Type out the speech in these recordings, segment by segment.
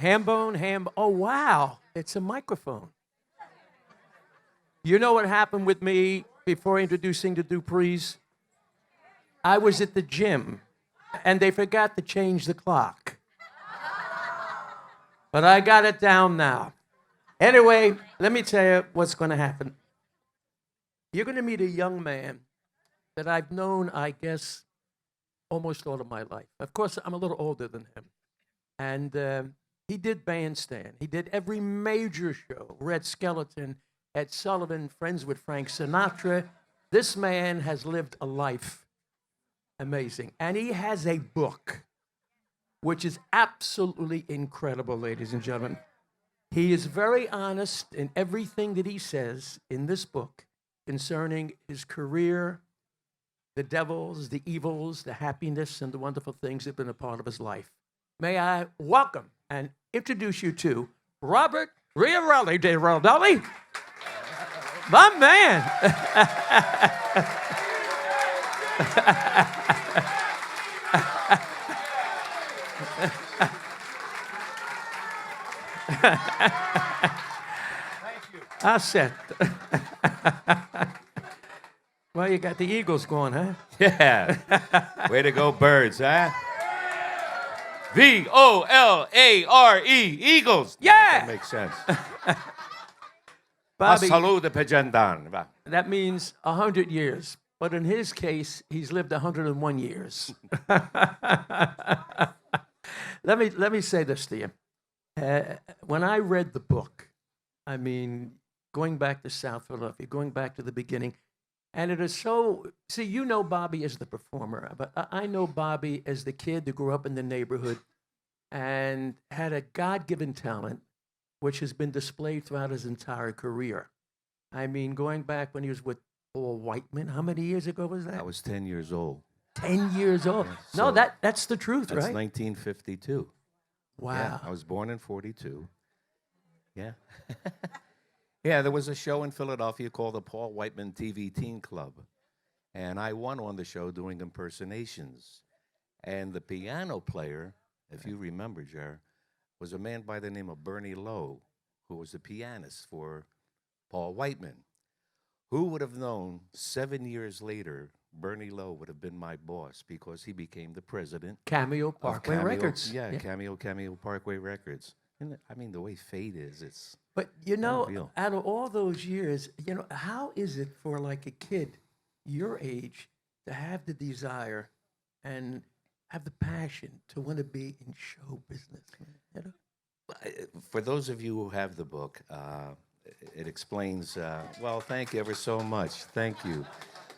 Ham bone, ham. Oh, wow. It's a microphone. You know what happened with me before introducing the Duprees? I was at the gym, and they forgot to change the clock. But I got it down now. Anyway, let me tell you what's going to happen. You're going to meet a young man that I've known, I guess, almost all of my life. Of course, I'm a little older than him. And he did Bandstand. He did every major show, Red Skelton, Ed Sullivan, friends with Frank Sinatra. This man has lived a life amazing. And he has a book, which is absolutely incredible, ladies and gentlemen. He is very honest in everything that he says in this book concerning his career, the devils, the evils, the happiness, and the wonderful things that have been a part of his life. May I welcome and introduce you to Robert Rydell de Rydell, my man. Thank you. I said, well, you got the Eagles going, huh? Yeah. Way to go, birds, huh? V-O-L-A-R-E, Eagles. Yeah. That makes sense. Bobby, Saluda Pejandan. that means 100 years. But in his case, he's lived 101 years. Let me say this to you. When I read the book, I mean, going back to South Philadelphia, going back to the beginning, and it is so, see, you know Bobby as the performer, but I know Bobby as the kid that grew up in the neighborhood and had a God-given talent, which has been displayed throughout his entire career. I mean, going back when he was with Paul Whiteman, how many years ago was that? I was 10 years old. 10 years old. So No, that's the truth, That's right? 1952. Wow. Yeah, I was born in 42. Yeah. Yeah, there was a show in Philadelphia called the Paul Whiteman TV Teen Club. And I won on the show doing impersonations. And the piano player, if you remember, Jer, was a man by the name of Bernie Lowe, who was the pianist for Paul Whiteman. Who would have known 7 years later, Bernie Lowe would have been my boss because he became the president Cameo of Parkway Cameo- Records. Yeah, Cameo Parkway Records. And I mean, the way fate is, it's But you know, unreal. out of all those years, you know, how is it for like a kid your age to have the desire and have the passion to want to be in show business? You know? For those of you who have the book, it explains. Well, thank you ever so much. Thank you.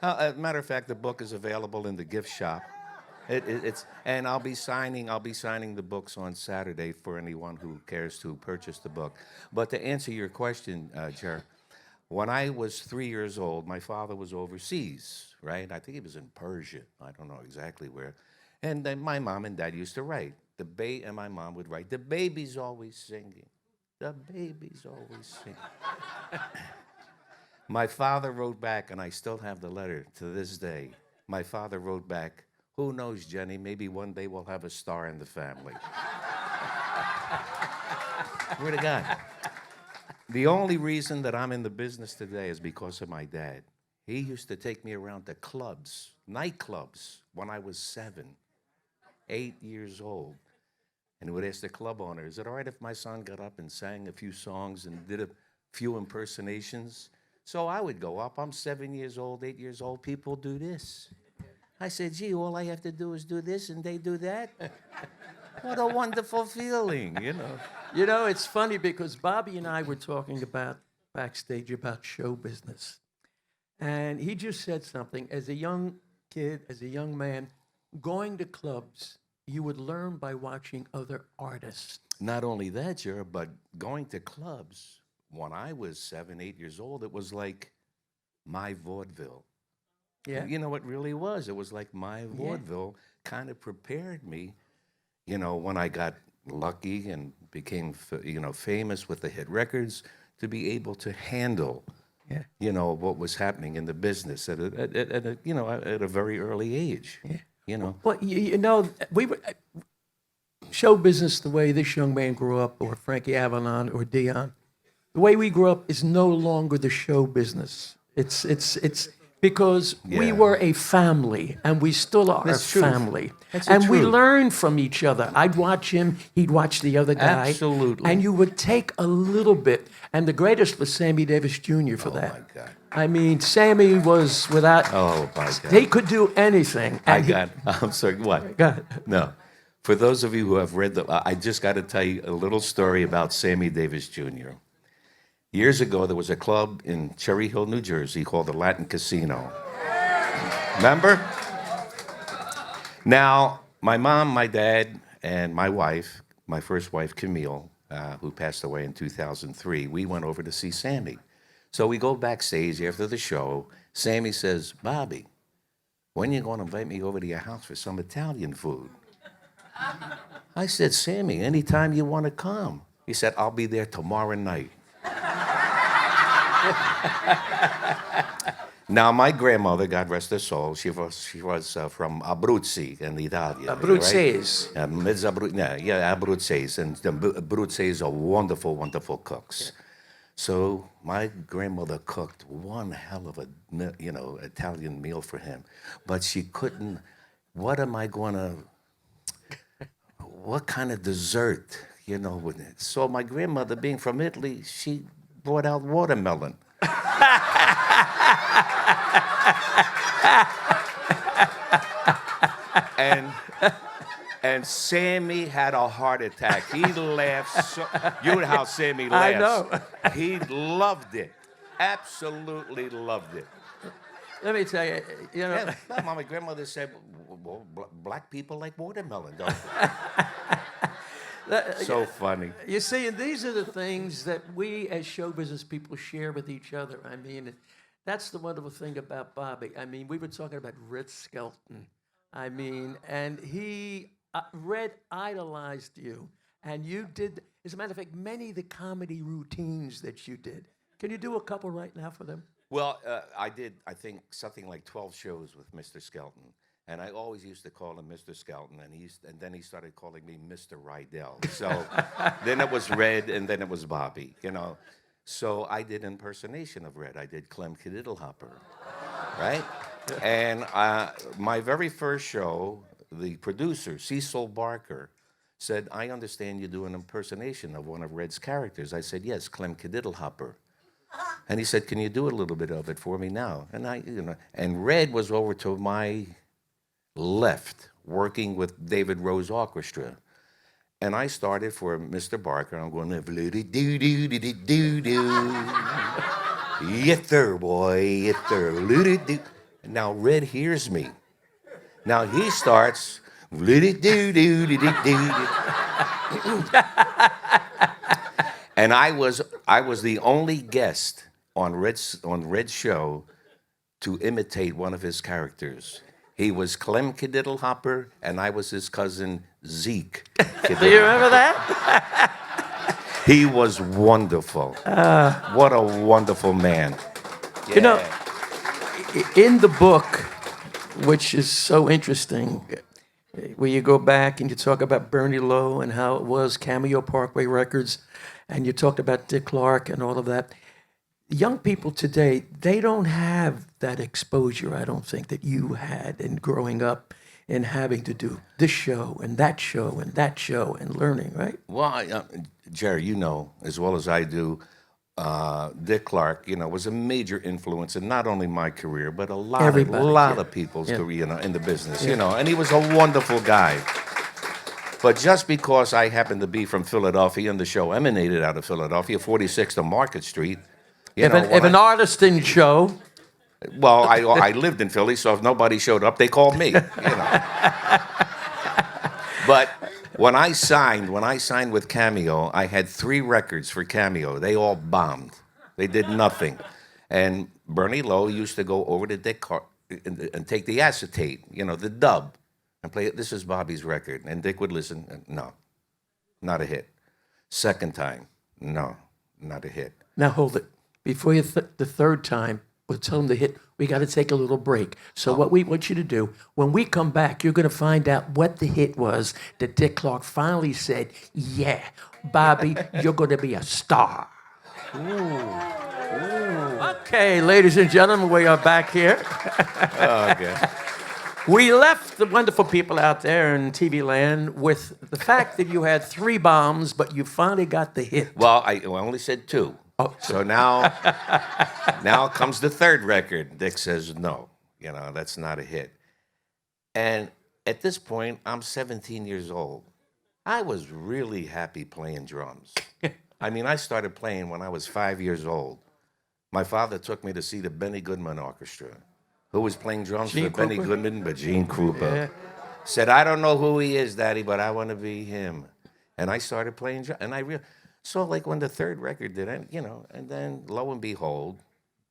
As a matter of fact, the book is available in the gift shop. It's and I'll be signing the books on Saturday for anyone who cares to purchase the book. But to answer your question, Jer, when I was 3 years old, my father was overseas, right? I think he was in Persia. I don't know exactly where. And then my mom and dad used to write. And my mom would write, "The baby's always singing. The baby's always singing." My father wrote back, and I still have the letter to this day. My father wrote back, "Who knows, Jenny, maybe one day we'll have a star in the family." Word to God. The only reason that I'm in the business today is because of my dad. He used to take me around to clubs, nightclubs, when I was 7, 8 years old. And he would ask the club owner, "Is it all right if my son got up and sang a few songs and did a few impersonations?" So I would go up. I'm 7 years old, 8 years old. People do this. I said, "Gee, all I have to do is do this and they do that?" What a wonderful feeling, you know. You know, it's funny because Bobby and I were talking about backstage about show business. And he just said something. As a young kid, as a young man, going to clubs, you would learn by watching other artists. Not only that, Jer, but going to clubs, when I was 7, 8 years old, it was like my vaudeville. Yeah. You know, it really was. It was like my vaudeville kind of prepared me, you know, when I got lucky and became, famous with the hit records, to be able to handle, you know, what was happening in the business at a very early age. Yeah. You know. Well, you know, we were. show business the way this young man grew up, or Frankie Avalon, or Dion, the way we grew up is no longer the show business. It's because we Yeah. were a family, and we still are That's a true. family. That's the And we truth. learned from each other. I'd watch him, he'd watch the other guy. Absolutely. And you would take a little bit. And the greatest was Sammy Davis Jr. for that. my God. I mean, Sammy was without. Oh, my God. He could do anything. And I'm sorry, what? Go ahead. No. For those of you who have read I just got to tell you a little story about Sammy Davis Jr. Years ago, there was a club in Cherry Hill, New Jersey called the Latin Casino. Remember? Now, my mom, my dad, and my wife, my first wife, Camille, who passed away in 2003, we went over to see Sammy. So we go backstage after the show. Sammy says, Bobby, when you going to invite me over to your house for some Italian food? I said, Sammy, anytime you want to come. He said, I'll be there tomorrow night. Now, my grandmother, God rest her soul, she was from Abruzzi in Italy. Abruzzese. Right? Abruzzese. And the Abruzzese are wonderful, wonderful cooks. So my grandmother cooked one hell of a, Italian meal for him. But she couldn't, what kind of dessert, with it? So my grandmother, being from Italy, she brought out watermelon. And Sammy had a heart attack. He laughed so. You know how Sammy laughs. I know. He loved it. Absolutely loved it. Let me tell you, Yeah, my grandmother said, well, black people like watermelon, don't they? So funny. You see, and these are the things that we as show business people share with each other. I mean, that's the wonderful thing about Bobby. I mean, we were talking about Red Skelton. I mean, and Red idolized you. And you did, as a matter of fact, many of the comedy routines that you did. Can you do a couple right now for them? Well, I did, I think, something like 12 shows with Mr. Skelton. And I always used to call him Mr. Skelton, and then he started calling me Mr. Rydell. So then it was Red, and then it was Bobby, So I did impersonation of Red. I did Clem Kadiddlehopper, right? And my very first show, the producer, Cecil Barker, said, I understand you do an impersonation of one of Red's characters. I said, yes, Clem Kadiddlehopper. And he said, can you do a little bit of it for me now? And and Red was over to my left, working with David Rose Orchestra. And I started for Mr. Barker. I'm going, yes, sir, boy, yes, sir. Now Red hears me. Now he starts, and I was the only guest on Red's show to imitate one of his characters. He was Clem Kadiddlehopper, and I was his cousin Zeke. Do you remember that? He was wonderful. What a wonderful man. Yeah. In the book, which is so interesting, where you go back and you talk about Bernie Lowe and how it was Cameo Parkway Records, and you talked about Dick Clark and all of that. Young people today, they don't have that exposure, I don't think, that you had in growing up and having to do this show and that show and that show and learning, right? Well, Jerry, as well as I do, Dick Clark, was a major influence in not only my career, but a lot of people's career, in the business, and he was a wonderful guy. But just because I happen to be from Philadelphia and the show emanated out of Philadelphia, 46th on Market Street, If an artist didn't show, well, I lived in Philly, so if nobody showed up, they called me. But when I signed with Cameo, I had 3 records for Cameo. They all bombed. They did nothing. And Bernie Lowe used to go over to Dick Clark and take the acetate, the dub, and play it. This is Bobby's record. And Dick would listen. And, no, not a hit. Second time, no, not a hit. now hold it. Before the third time, We'll tell them to hit. We got to take a little break. So what we want you to do, when we come back, you're going to find out what the hit was that Dick Clark finally said, yeah, Bobby, you're going to be a star. Okay, ladies and gentlemen, we are back here. Okay. We left the wonderful people out there in TV land with the fact that you had 3 bombs, but you finally got the hit. Well, I only said 2. Oh. So now comes the 3rd record. Dick says, no, that's not a hit. And at this point, I'm 17 years old. I was really happy playing drums. I mean, I started playing when I was 5 years old. My father took me to see the Benny Goodman Orchestra. Who was playing drums Gene for Benny Krupa? Goodman? But Gene Krupa. Yeah. Said, I don't know who he is, Daddy, but I want to be him. And I started playing drums. And so like when the 3rd record did, and then lo and behold,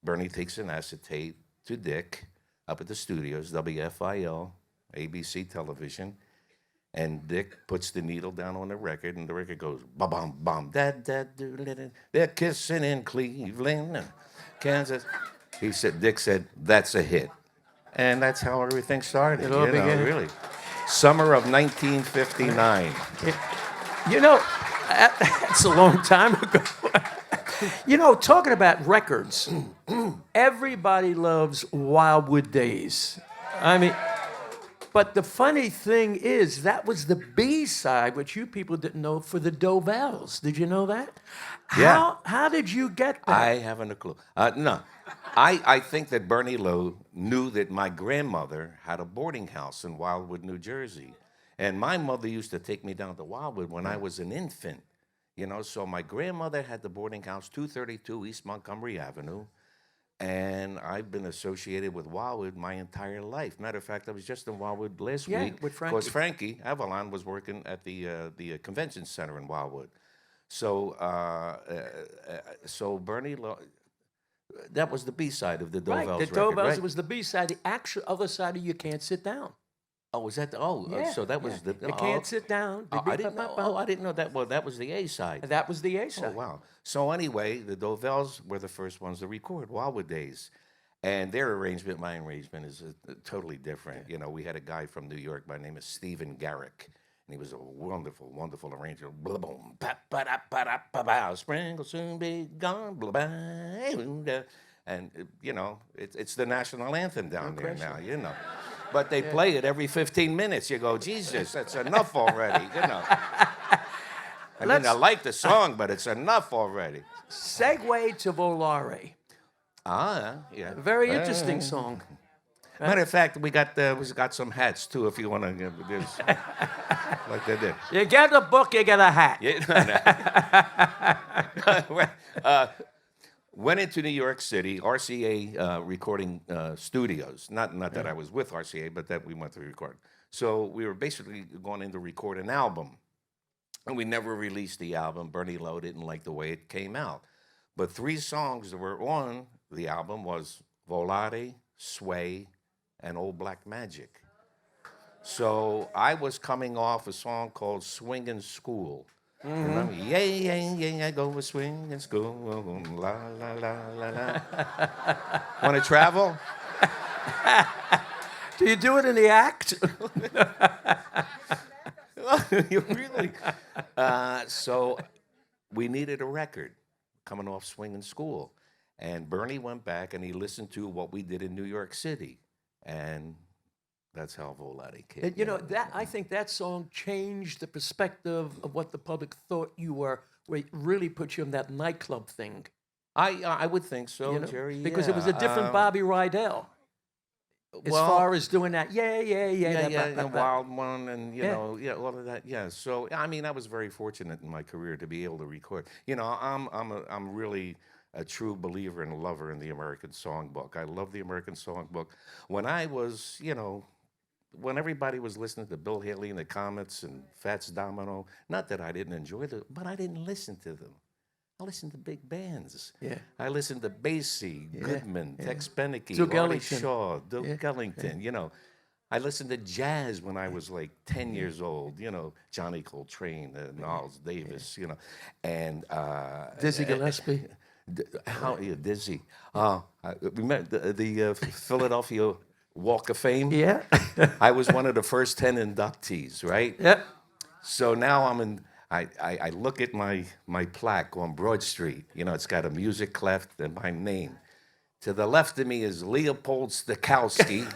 Bernie takes an acetate to Dick up at the studios, WFIL, ABC television. And Dick puts the needle down on the record, and the record goes, ba-bum, bum, da-da-do-da-da. They're kissing in Cleveland, Kansas. Dick said, that's a hit. And that's how everything started, It all began. Really. Summer of 1959. That's a long time ago. Talking about records, everybody loves Wildwood Days. I mean, but the funny thing is, that was the B-side, which you people didn't know, for the Dovells. Did you know that? Yeah. How did you get that? I haven't a clue. No. I think that Bernie Lowe knew that my grandmother had a boarding house in Wildwood, New Jersey. And my mother used to take me down to Wildwood when I was an infant. So my grandmother had the boarding house, 232 East Montgomery Avenue. And I've been associated with Wildwood my entire life. Matter of fact, I was just in Wildwood last week. With Frankie. Because Frankie Avalon was working at the convention center in Wildwood. So Bernie Lowe, that was the B-side of the Dovells Right, the record, Dovells right? was the B-side. The actual other side of You Can't Sit Down. Oh, was that? So that was the. You Can't Sit Down. I didn't know. Oh, I didn't know that. Well, that was the A side. That was the A side. Oh, wow. So anyway, the Dovells were the first ones to record Wildwood Days, and their arrangement, my arrangement, is totally different. We had a guy from New York by the name of Stephen Garrick, and he was a wonderful, wonderful arranger. Blah boom, ba ba da ba da ba ba. Spring will soon be gone. Blah ba. And it's the national anthem down there now. But they play it every 15 minutes. You go, Jesus, that's enough already, I mean, I like the song, but it's enough already. Segue to Volare. Yeah. Very interesting song. Matter of fact, we got some hats too, if you want to give this, like they did. You get a book, you get a hat. Went into New York City, RCA recording studios. Not that I was with RCA, but that we went to record. So we were basically going in to record an album. And we never released the album. Bernie Lowe didn't like the way it came out. But 3 songs that were on the album was Volare, Sway, and Old Black Magic. So I was coming off a song called Swingin' School. Mm-hmm. Remember? Yeah, I go with swingin' school, la, la, la, la, la. Want to travel? Do you do it in the act? You really? So we needed a record coming off Swingin' School. And Bernie went back and he listened to what we did in New York City. And that's how Volare came. I think that song changed the perspective of what the public thought you were, where it really put you in that nightclub thing. I would think so, Jerry. Because it was a different Bobby Rydell. As far as doing that, the Wild One, and all of that, yeah. So I mean, I was very fortunate in my career to be able to record. I'm really a true believer and lover in the American Songbook. I love the American Songbook. When I was, when everybody was listening to Bill Haley and the Comets and Fats Domino, not that I didn't enjoy them, but I didn't listen to them. I listened to big bands. Yeah. I listened to Basie, Goodman, Tex Beneke, Artie Shaw, Duke Ellington. I listened to jazz when I was like 10 years old. Johnny Coltrane, Miles Davis. And Dizzy Gillespie. How are you, dizzy? Remember the Philadelphia Walk of Fame? Yeah. I was one of the first 10 inductees, right? Yep. So now I'm in. I look at my plaque on Broad Street. You know, it's got a music cleft and my name. To the left of me is Leopold Stokowski,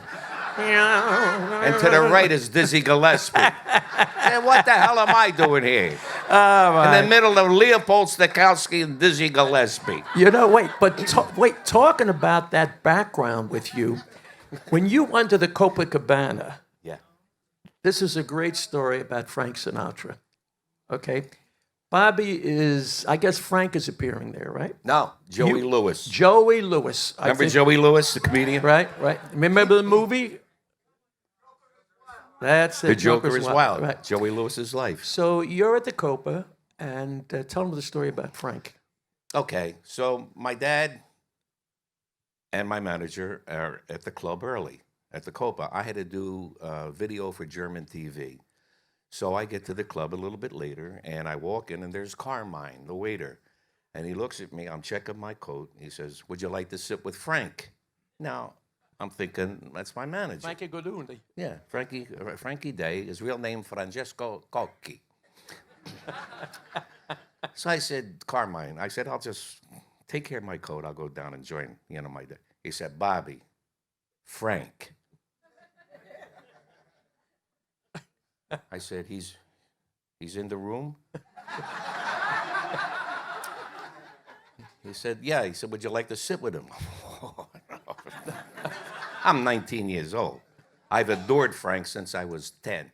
and to the right is Dizzy Gillespie. And what the hell am I doing here? Oh, In my. the middle of Leopold Stokowski and Dizzy Gillespie. Talking about that background with you, when you went to the Copacabana, Yeah. this is a great story about Frank Sinatra. Okay? Bobby I guess Frank is appearing there, right? No, Joey Lewis. Joey Lewis. Remember Joey Lewis, the comedian? Right. Remember the movie? That's it. The Joker is Wild. Right. Joey Lewis's life. So you're at the Copa, and tell them the story about Frank. Okay, so my dad and my manager are at the club early, at the Copa. I had to do a video for German TV. So I get to the club a little bit later, and I walk in, and there's Carmine, the waiter. And he looks at me. I'm checking my coat. He says, "Would you like to sit with Frank?" Now, I'm thinking, that's my manager. Frankie Godundi. Yeah, Frankie Day. His real name, Francesco Cocchi. So I said, Carmine, I said, I'll just take care of my coat. I'll go down and join, my day. He said, Bobby, Frank. I said, he's in the room? He said, yeah. He said, would you like to sit with him? I'm 19 years old. I've adored Frank since I was 10.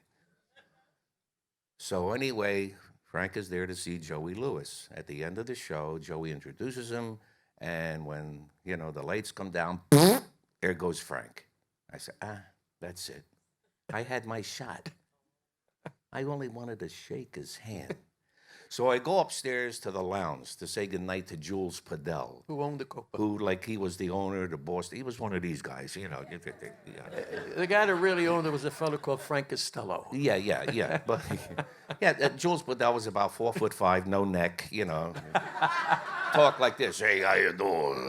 So anyway, Frank is there to see Joey Lewis. At the end of the show, Joey introduces him, and when, the lights come down, there goes Frank. I said, that's it. I had my shot. I only wanted to shake his hand. So I go upstairs to the lounge to say goodnight to Jules Padell. Who owned the Copa? Who, he was the owner, the boss. He was one of these guys, The guy that really owned it was a fellow called Frank Costello. Yeah. But Jules Padell was about 4'5", no neck, Talk like this. Hey, how you doing?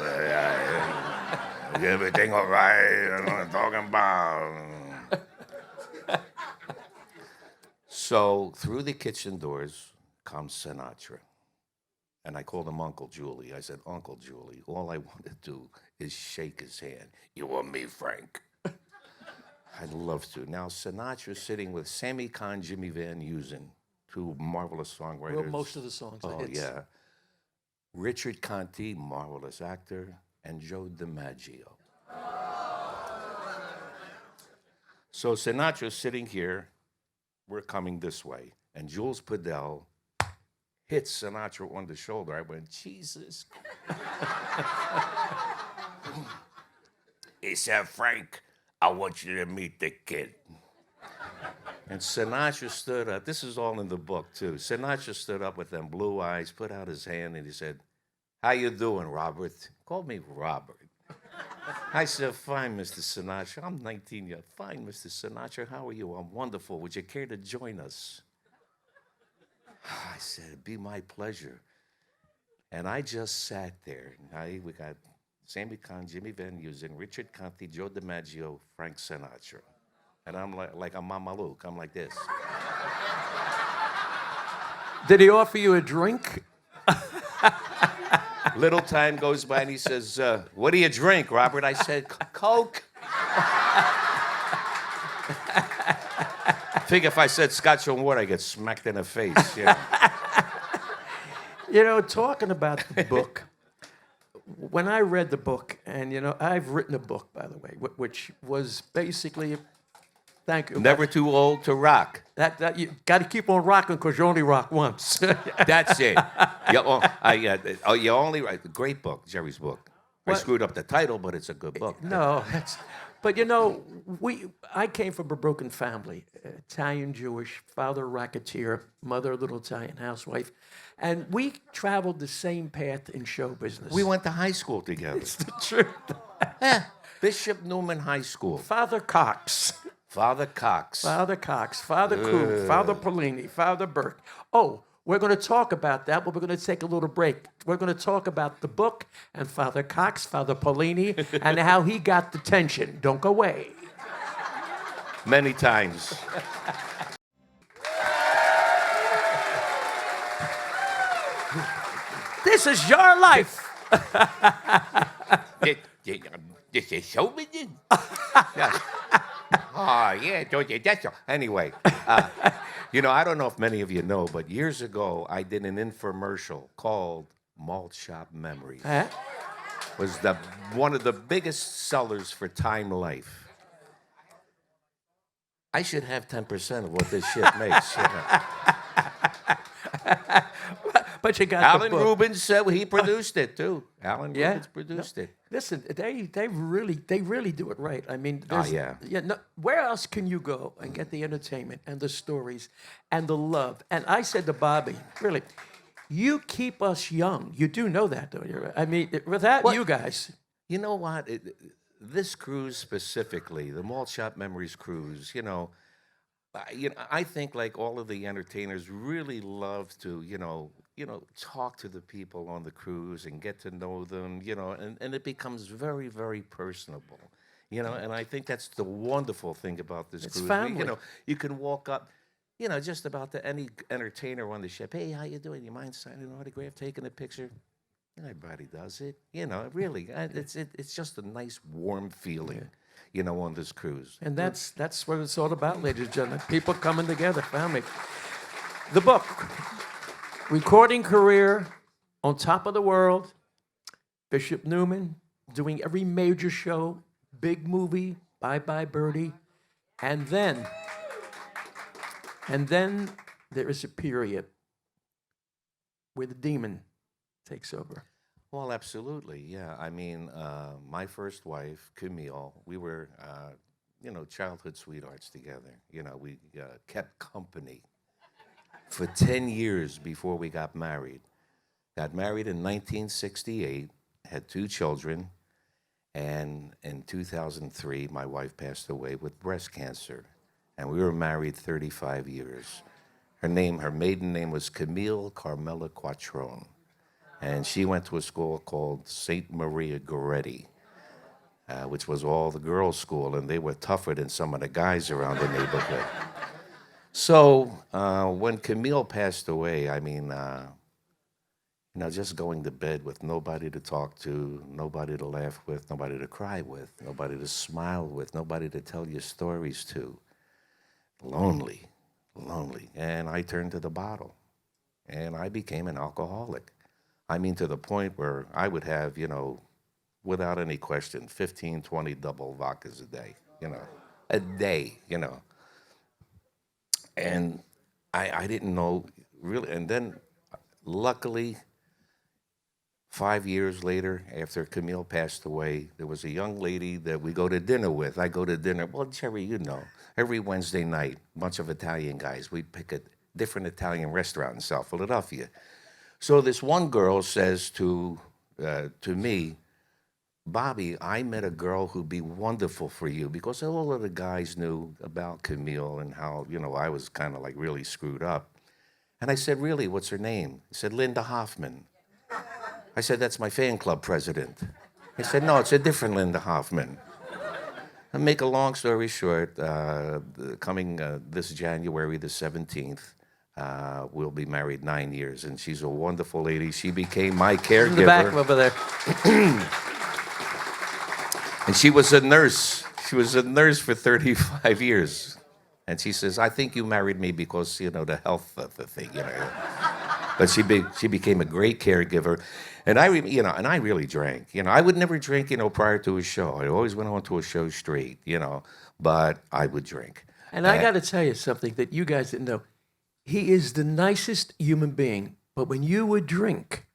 Is everything all right? I know what I'm talking about. So through the kitchen doors comes Sinatra. And I called him Uncle Julie. I said, Uncle Julie, all I want to do is shake his hand. You want me, Frank? I'd love to. Now, Sinatra's sitting with Sammy Kahn, Jimmy Van Heusen, two marvelous songwriters. Wrote most of the songs. Oh, yeah. Richard Conte, marvelous actor, and Joe DiMaggio. So Sinatra's sitting here. We're coming this way. And Jules Padell hits Sinatra on the shoulder. I went, Jesus. He said, Frank, I want you to meet the kid. And Sinatra stood up. This is all in the book, too. Sinatra stood up with them blue eyes, put out his hand, and he said, how you doing, Robert? Called me Robert. I said, fine, Mr. Sinatra. I'm 19 years. Fine, Mr. Sinatra. How are you? I'm wonderful. Would you care to join us? I said, it'd be my pleasure. And I just sat there. We got Sammy Kahn, Jimmy Van Heusen, Richard Conte, Joe DiMaggio, Frank Sinatra. And I'm like I'm Mama Luke. I'm like this. Did he offer you a drink? Little time goes by and he says, what do you drink, Robert? I said, Coke. Think if I said Scotch and water, I get smacked in the face. Yeah. Talking about the book, when I read the book, and, I've written a book, by the way, which was basically, thank you. Never too old to rock. That you got to keep on rocking because you only rock once. That's it. You only write. Great book, Jerry's book. I screwed up the title, but it's a good book. No, but I came from a broken family, Italian Jewish, father a racketeer, mother a little Italian housewife, and we traveled the same path in show business. We went to high school together. It's the truth. Bishop Newman High School. Father Cox. Father Cox. Father Cox, Father Coop, Father Polini, Father Burke. Oh, We're going to talk about that, but we're going to take a little break. We're going to talk about the book and Father Cox, Father Paulini, and how he got the tension. Don't go away. Many times. This is your life. This is so many. Oh, yeah, that's all. Anyway, I don't know if many of you know, but years ago, I did an infomercial called Malt Shop Memories. Huh? Was one of the biggest sellers for Time Life. I should have 10% of what this shit makes. But you got Alan the book. Rubens said he produced it too. Alan Rubens produced it. Listen, they really do it right. I mean, yeah. No, where else can you go and get the entertainment and the stories and the love? And I said to Bobby, really, you keep us young. You do know that, don't you? I mean, without you guys. You know what? This cruise specifically, the Malt Shop Memories Cruise, I think like all of the entertainers really love to, talk to the people on the cruise and get to know them, and it becomes very, very personable, and I think that's the wonderful thing about this cruise. Family. You can walk up, just about to any entertainer on the ship. Hey, how you doing? You mind signing an autograph, taking a picture? Everybody does it, really. It's just a nice, warm feeling. On this cruise. And that's what it's all about, ladies and gentlemen. People coming together, family. The book, recording career on top of the world. Bishop Newman doing every major show, big movie, Bye Bye Birdie. And then there is a period where the demon takes over. Well, absolutely, yeah. I mean, my first wife, Camille, we were, childhood sweethearts together. We kept company for 10 years before we got married. Got married in 1968, had 2 children, and in 2003, my wife passed away with breast cancer. And we were married 35 years. Her maiden name was Camille Carmela Quattrone. And she went to a school called St. Maria Goretti, which was all the girls' school, and they were tougher than some of the guys around the neighborhood. So when Camille passed away, I mean, just going to bed with nobody to talk to, nobody to laugh with, nobody to cry with, nobody to smile with, nobody to tell your stories to. Lonely. And I turned to the bottle, and I became an alcoholic. I mean, to the point where I would have, without any question, 15, 20 double vodkas a day, a day. And I didn't know really. And then, luckily, 5 years later, after Camille passed away, there was a young lady that we go to dinner with. I go to dinner. Well, Jerry, every Wednesday night, a bunch of Italian guys, we pick a different Italian restaurant in South Philadelphia. So this one girl says to me, Bobby, I met a girl who'd be wonderful for you, because all of the guys knew about Camille and how, I was kind of like really screwed up. And I said, really, what's her name? He said, Linda Hoffman. I said, that's my fan club president. He said, no, it's a different Linda Hoffman. And make a long story short, coming this January the 17th, we'll be married 9 years, and she's a wonderful lady. She became my caregiver. In the back over there. And she was a nurse. She was a nurse for 35 years. And she says, I think you married me because, the health of the thing, But she became a great caregiver. And I really drank. I would never drink, prior to a show. I always went on to a show straight, but I would drink. And I got to tell you something that you guys didn't know. He is the nicest human being, but when you would drink,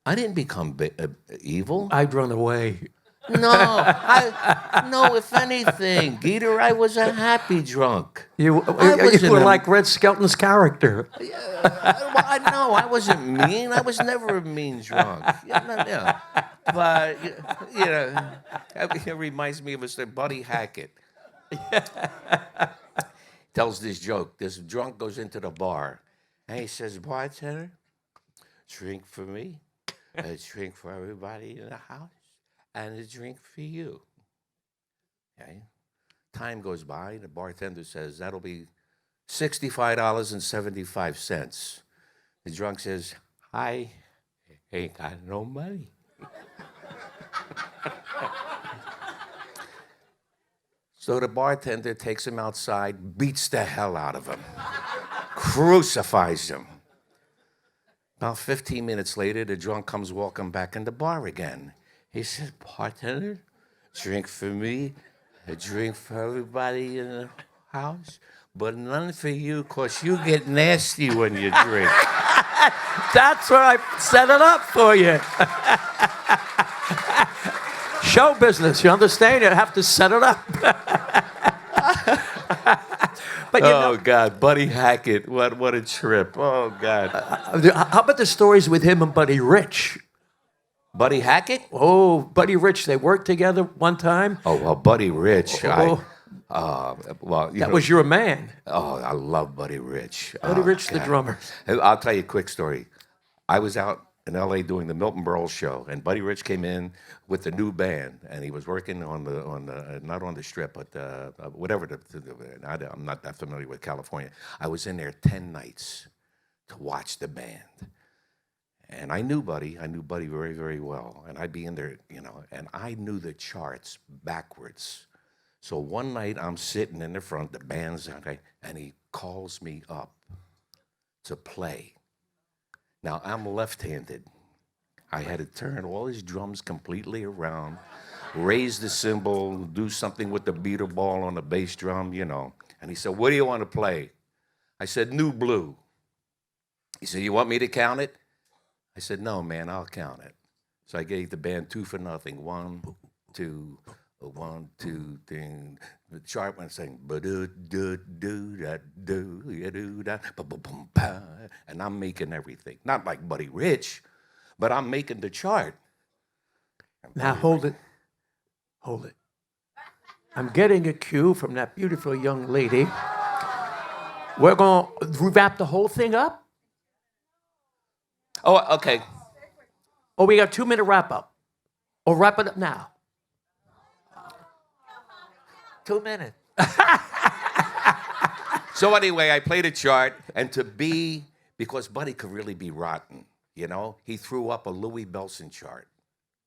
I didn't become evil. I'd run away. No, if anything, Geeter, I was a happy drunk. You were like Red Skelton's character. I wasn't mean. I was never a mean drunk. But, it reminds me of Mr. Buddy Hackett. Tells this joke. This drunk goes into the bar, And he says, bartender, drink for me, a drink for everybody in the house, and a drink for you. Okay. Time goes by. The bartender says, that'll be $65.75. The drunk says, I ain't got no money. So the bartender takes him outside, beats the hell out of him, crucifies him. About 15 minutes later, the drunk comes walking back in the bar again. He says, bartender, drink for me, a drink for everybody in the house, but none for you, because you get nasty when you drink. That's where I set it up for you. Show business, you understand? You have to set it up. But Oh, God, Buddy Hackett, what a trip. Oh, God. How about the stories with him and Buddy Rich? Buddy Hackett? Oh, Buddy Rich, they worked together one time. Oh, well, Buddy Rich, Oh. That was your man. Oh, I love Buddy Rich. Buddy Rich, the God. drummer. I'll tell you a quick story. I was out in L.A. doing the Milton Berle show, and Buddy Rich came in with the new band, and he was working on the not on the Strip, but whatever. I'm not that familiar with California. I was in there 10 nights to watch the band, and I knew Buddy. I knew Buddy very, very well, and I'd be in there, and I knew the charts backwards. So one night I'm sitting in the front, the band's okay, and he calls me up to play. Now, I'm left-handed. I had to turn all his drums completely around, raise the cymbal, do something with the beater ball on the bass drum, And he said, what do you want to play? I said, New Blue. He said, you want me to count it? I said, no, man, I'll count it. So I gave the band 2-0. 1, 2, 1, 2, 3. The chart went saying, and I'm making everything. Not like Buddy Rich, but I'm making the chart. Now hold it. Hold it. I'm getting a cue from that beautiful young lady. We're going to wrap the whole thing up? Oh, okay. Oh, we got a 2-minute wrap up. Or wrap it up now. 2 minutes. So anyway, I played a chart, and because Buddy could really be rotten, he threw up a Louis Bellson chart.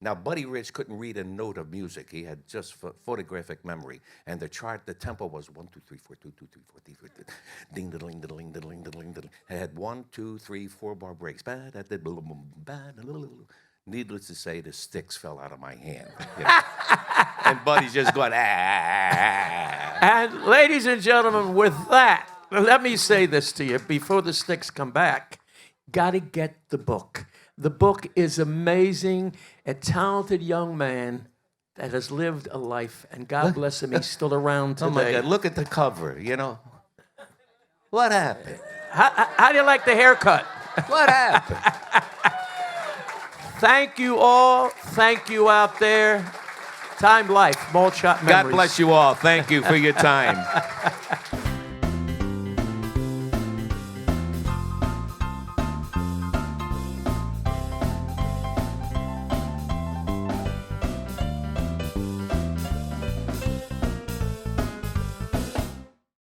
Now, Buddy Rich couldn't read a note of music. He had just photographic memory. And the chart, the tempo was 1, 2, 3, 4, 2, 2, 3, 4, 3, 4, ding, diddling, diddling, diddling, diddling, diddling. It had 1, 2, 3, 4 bar breaks. Needless to say, the sticks fell out of my hand. And Buddy's just going, And ladies and gentlemen, with that, let me say this to you before the sticks come back. Got to get the book. The book is amazing. A talented young man that has lived a life, and God bless him, he's still around today. Oh, my God, look at the cover, What happened? How do you like the haircut? What happened? Thank you all. Thank you out there. Time Life, Malt Shop Memories. God bless you all. Thank you for your time.